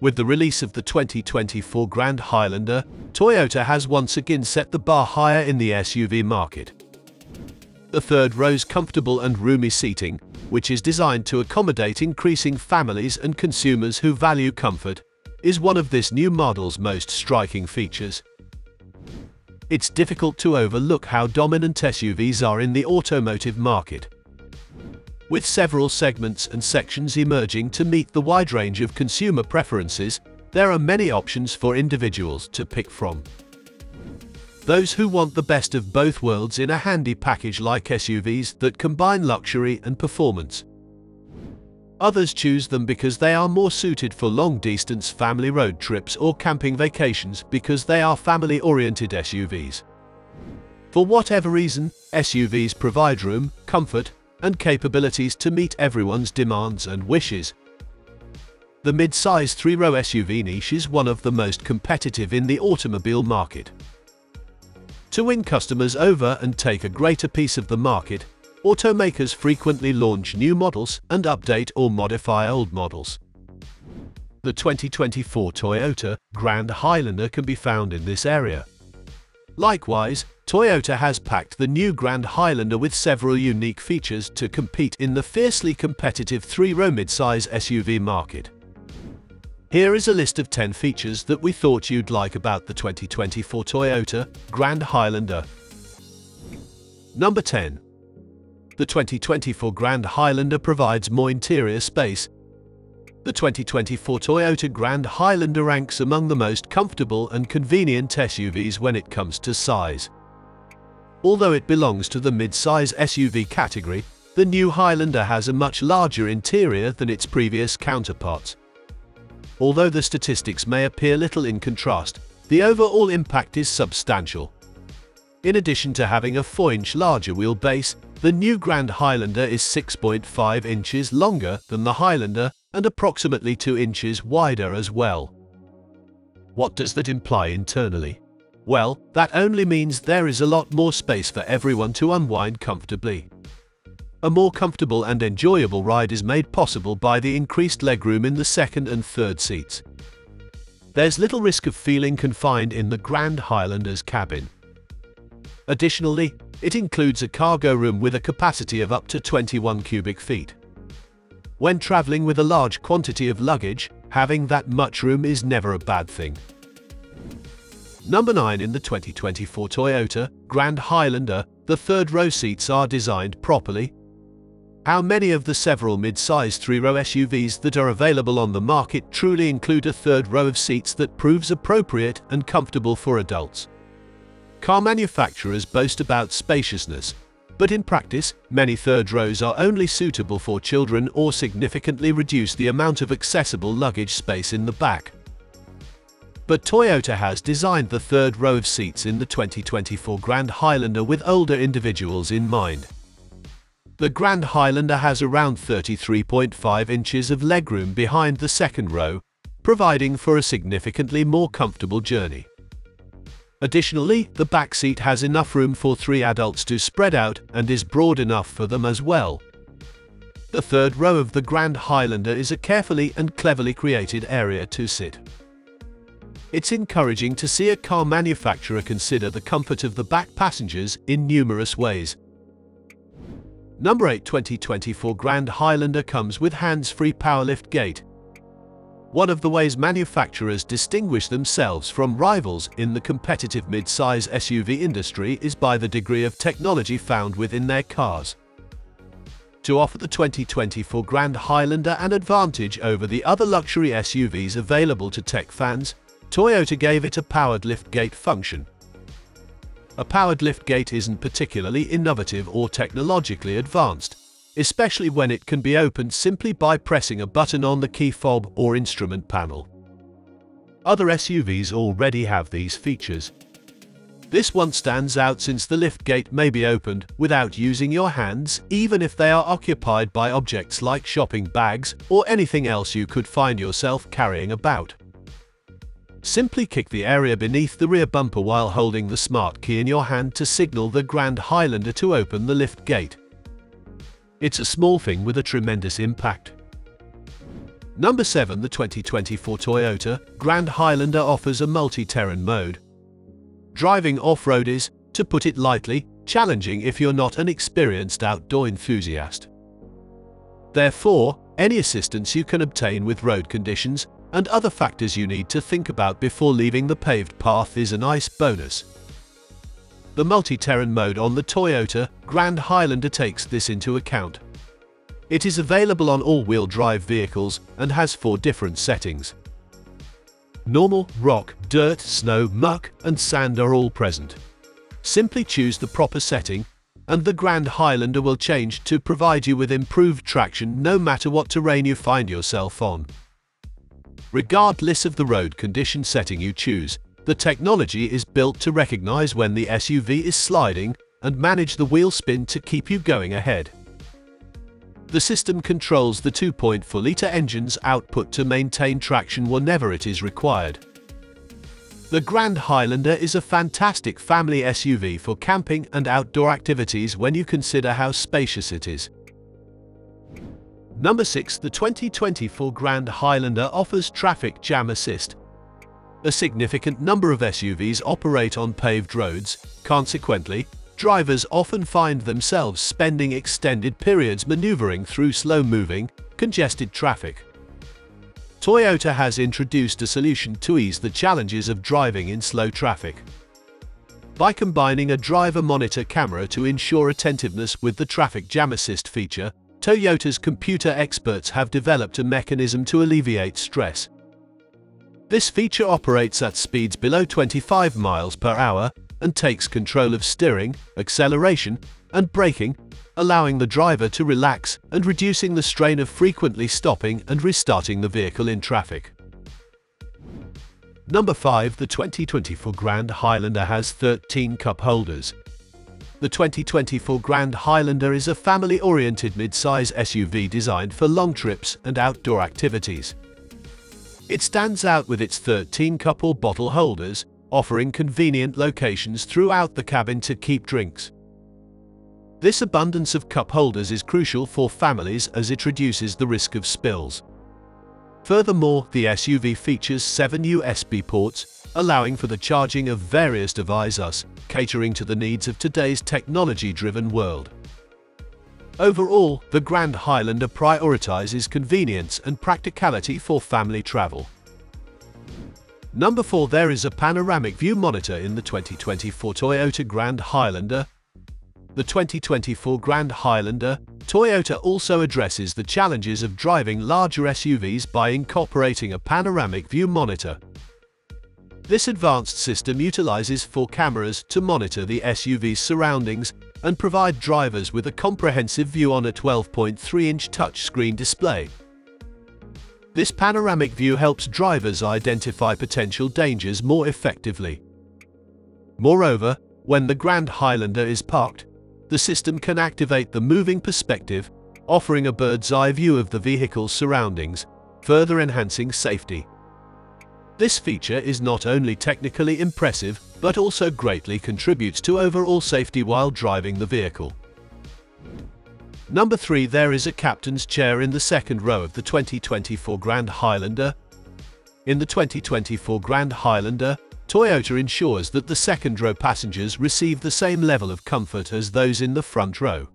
With the release of the 2024 Grand Highlander, Toyota has once again set the bar higher in the SUV market. The third row's comfortable and roomy seating, which is designed to accommodate increasing families and consumers who value comfort, is one of this new model's most striking features. It's difficult to overlook how dominant SUVs are in the automotive market. With several segments and sections emerging to meet the wide range of consumer preferences, there are many options for individuals to pick from. Those who want the best of both worlds in a handy package like SUVs that combine luxury and performance. Others choose them because they are more suited for long-distance family road trips or camping vacations because they are family-oriented SUVs. For whatever reason, SUVs provide room, comfort, and capabilities to meet everyone's demands and wishes. The mid-size three-row SUV niche is one of the most competitive in the automobile market. To win customers over and take a greater piece of the market, automakers frequently launch new models and update or modify old models. The 2024 Toyota Grand Highlander can be found in this area. Likewise, Toyota has packed the new Grand Highlander with several unique features to compete in the fiercely competitive three-row midsize SUV market. Here is a list of 10 features that we thought you'd like about the 2024 Toyota Grand Highlander. Number 10. The 2024 Grand Highlander provides more interior space. The 2024 Toyota Grand Highlander ranks among the most comfortable and convenient SUVs when it comes to size. Although it belongs to the mid-size SUV category, the new Highlander has a much larger interior than its previous counterparts. Although the statistics may appear little in contrast, the overall impact is substantial. In addition to having a 4-inch larger wheelbase, the new Grand Highlander is 6.5 inches longer than the Highlander and approximately 2 inches wider as well. What does that imply internally? Well, that only means there is a lot more space for everyone to unwind comfortably. A more comfortable and enjoyable ride is made possible by the increased legroom in the second and third seats. There's little risk of feeling confined in the Grand Highlander's cabin. Additionally, it includes a cargo room with a capacity of up to 21 cubic feet. When traveling with a large quantity of luggage, having that much room is never a bad thing. Number 9. In the 2024 Toyota Grand Highlander, the third row seats are designed properly. How many of the several mid-size three-row SUVs that are available on the market truly include a third row of seats that proves appropriate and comfortable for adults? Car manufacturers boast about spaciousness, but in practice, many third rows are only suitable for children or significantly reduce the amount of accessible luggage space in the back. But Toyota has designed the third row of seats in the 2024 Grand Highlander with older individuals in mind. The Grand Highlander has around 33.5 inches of legroom behind the second row, providing for a significantly more comfortable journey. Additionally, the back seat has enough room for 3 adults to spread out and is broad enough for them as well. The third row of the Grand Highlander is a carefully and cleverly created area to sit. It's encouraging to see a car manufacturer consider the comfort of the back passengers in numerous ways. Number 8. 2024 Grand Highlander comes with hands-free power lift gate. One of the ways manufacturers distinguish themselves from rivals in the competitive mid-size SUV industry is by the degree of technology found within their cars. To offer the 2024 Grand Highlander an advantage over the other luxury SUVs available to tech fans, Toyota gave it a powered liftgate function. A powered liftgate isn't particularly innovative or technologically advanced, especially when it can be opened simply by pressing a button on the key fob or instrument panel. Other SUVs already have these features. This one stands out since the liftgate may be opened without using your hands, even if they are occupied by objects like shopping bags or anything else you could find yourself carrying about. Simply kick the area beneath the rear bumper while holding the smart key in your hand to signal the Grand Highlander to open the lift gate. It's a small thing with a tremendous impact. Number 7. The 2024 Toyota Grand Highlander offers a multi-terrain mode. Driving off-road is, to put it lightly, challenging if you're not an experienced outdoor enthusiast. Therefore, any assistance you can obtain with road conditions and other factors you need to think about before leaving the paved path is a nice bonus. The multi-terrain mode on the Toyota Grand Highlander takes this into account. It is available on all-wheel drive vehicles and has 4 different settings. Normal, rock, dirt, snow, muck, and sand are all present. Simply choose the proper setting, and the Grand Highlander will change to provide you with improved traction no matter what terrain you find yourself on. Regardless of the road condition setting you choose, the technology is built to recognize when the SUV is sliding and manage the wheel spin to keep you going ahead. The system controls the 2.4-litre engine's output to maintain traction whenever it is required. The Grand Highlander is a fantastic family SUV for camping and outdoor activities when you consider how spacious it is. Number 6. The 2024 Grand Highlander offers traffic jam assist. A significant number of SUVs operate on paved roads. Consequently, drivers often find themselves spending extended periods maneuvering through slow-moving, congested traffic. Toyota has introduced a solution to ease the challenges of driving in slow traffic. By combining a driver monitor camera to ensure attentiveness with the traffic jam assist feature, Toyota's computer experts have developed a mechanism to alleviate stress. This feature operates at speeds below 25 miles per hour and takes control of steering, acceleration, and braking, allowing the driver to relax and reducing the strain of frequently stopping and restarting the vehicle in traffic. Number 5. The 2024 Grand Highlander has 13 cup holders. The 2024 Grand Highlander is a family-oriented mid-size SUV designed for long trips and outdoor activities. It stands out with its 13 cup or bottle holders, offering convenient locations throughout the cabin to keep drinks. This abundance of cup holders is crucial for families as it reduces the risk of spills. Furthermore, the SUV features 7 USB ports, allowing for the charging of various devices, catering to the needs of today's technology-driven world. Overall, the Grand Highlander prioritizes convenience and practicality for family travel. Number 4. There is a panoramic view monitor in the 2024 Toyota Grand Highlander. The 2024 Grand Highlander, Toyota also addresses the challenges of driving larger SUVs by incorporating a panoramic view monitor. This advanced system utilizes 4 cameras to monitor the SUV's surroundings and provide drivers with a comprehensive view on a 12.3-inch touchscreen display. This panoramic view helps drivers identify potential dangers more effectively. Moreover, when the Grand Highlander is parked, the system can activate the moving perspective, offering a bird's-eye view of the vehicle's surroundings, further enhancing safety. This feature is not only technically impressive, but also greatly contributes to overall safety while driving the vehicle. Number 3. There is a captain's chair in the second row of the 2024 Grand Highlander. In the 2024 Grand Highlander, Toyota ensures that the second-row passengers receive the same level of comfort as those in the front row.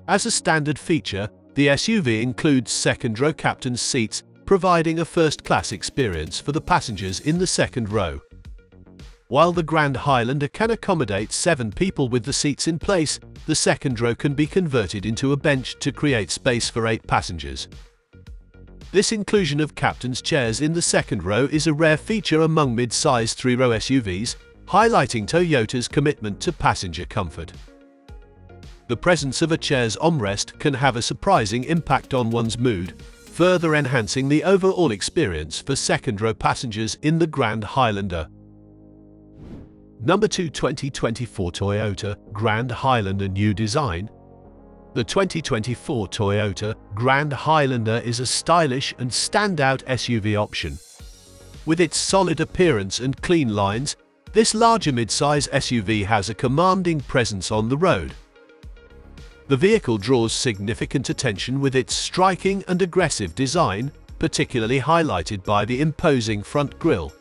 As a standard feature, the SUV includes second-row captain's seats, providing a first-class experience for the passengers in the second row. While the Grand Highlander can accommodate 7 people with the seats in place, the second row can be converted into a bench to create space for 8 passengers. This inclusion of captain's chairs in the second row is a rare feature among mid-size 3-row SUVs, highlighting Toyota's commitment to passenger comfort. The presence of a chair's armrest can have a surprising impact on one's mood, further enhancing the overall experience for second-row passengers in the Grand Highlander. Number 2. 2024 Toyota Grand Highlander New Design. The 2024 Toyota Grand Highlander is a stylish and standout SUV option. With its solid appearance and clean lines, this larger mid-size SUV has a commanding presence on the road. The vehicle draws significant attention with its striking and aggressive design, particularly highlighted by the imposing front grille.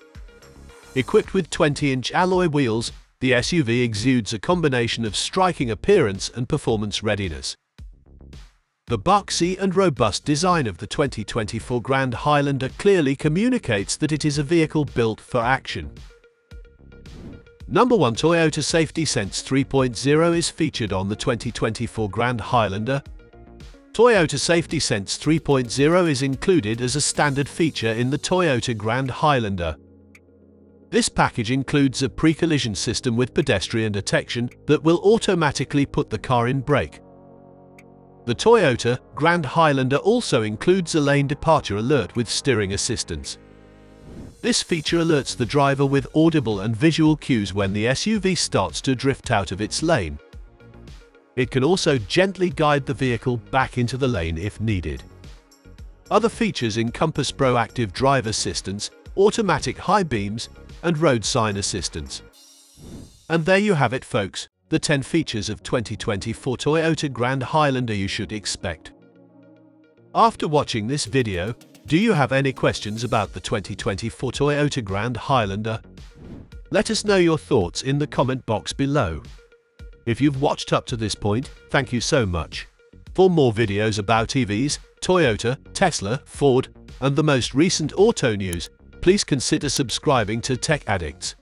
Equipped with 20-inch alloy wheels, the SUV exudes a combination of striking appearance and performance readiness. The boxy and robust design of the 2024 Grand Highlander clearly communicates that it is a vehicle built for action. Number 1. Toyota Safety Sense 3.0 is featured on the 2024 Grand Highlander. Toyota Safety Sense 3.0 is included as a standard feature in the Toyota Grand Highlander. This package includes a pre-collision system with pedestrian detection that will automatically put the car in brake. The Toyota Grand Highlander also includes a lane departure alert with steering assistance. This feature alerts the driver with audible and visual cues when the SUV starts to drift out of its lane. It can also gently guide the vehicle back into the lane if needed. Other features encompass proactive drive assistance, automatic high beams, and road sign assistance. And there you have it, folks. The 10 features of 2024 Toyota Grand Highlander you should expect. After watching this video, do you have any questions about the 2024 Toyota Grand Highlander? Let us know your thoughts in the comment box below. If you've watched up to this point, thank you so much. For more videos about EVs, Toyota, Tesla, Ford, and the most recent auto news, please consider subscribing to Tech Addicts.